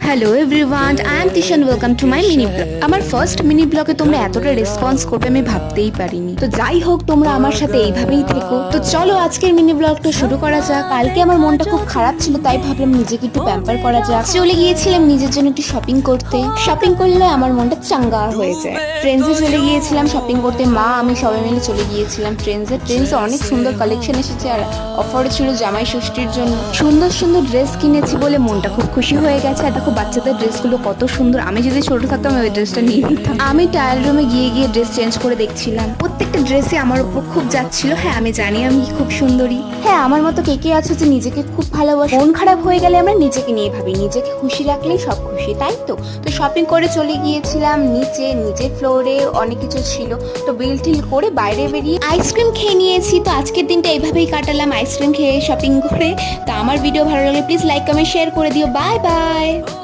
Hello everyone, I am Tishan, welcome to my mini blog. আমার first mini ব্লগে তোমরা এতটা রেসপন্স করবে আমি ভাবতেই পারিনি। তো যাই হোক, তোমরা আমার সাথে এইভাবেই থেকো। তো চলো আজকের মিনি ব্লগটা শুরু করা যাক। কালকে আমার মনটা খুব খারাপ ছিল, তাই ভাবলাম নিজেকে একটু প্যাম্পার করা যাক। চলে গিয়েছিলাম নিজের জন্য একটু শপিং করতে। শপিং করলে আমার মনটা চাঙ্গা হয়ে যায়। ট্রেন্ডসে চলে গিয়েছিলাম শপিং করতে, মা আমি সবাই মিলে চলে গিয়েছিলাম ট্রেন্ডসে অনেক সুন্দর কালেকশন এসেছে আর অফার ছিল জামাই ষষ্ঠীর জন্য। সুন্দর সুন্দর ড্রেস কিনেছি বলে মনটা খুব খুশি হয়ে গেছে। আর দেখো বাচ্চাদের ড্রেসগুলো কত সুন্দর, আমি যদি ছোট থাকতাম ওই ড্রেসটা নিয়ে নিতাম। আমি ট্রায়াল রুমে গিয়ে গিয়ে ড্রেস চেঞ্জ করে দেখছিলাম, প্রত্যেকটা ড্রেসে আমার উপর খুব যাচ্ছিল। হ্যাঁ আমি জানি আমি খুব সুন্দরী। হ্যাঁ আমার মতো কে কে আছে যে নিজেকে খুব ভালোবাসে। মন খারাপ হয়ে গেলে আমরা নিজেকে নিয়ে ভাবি, নিজেকে খুশি রাখলেই সব খুশি, তাই তো। তো শপিং করে চলে গিয়েছিলাম নিচের ফ্লোরে, অনেক কিছু ছিল। তো বিল টিল করে বাইরে বেরিয়ে আইসক্রিম খেয়ে নিয়েছি। তো আজকের দিনটা এইভাবেই কাটালাম আইসক্রিম খেয়ে শপিং করে। তো আমার ভিডিও ভালো লাগলে প্লিজ লাইক কমেন্ট শেয়ার করে দিও। Bye bye.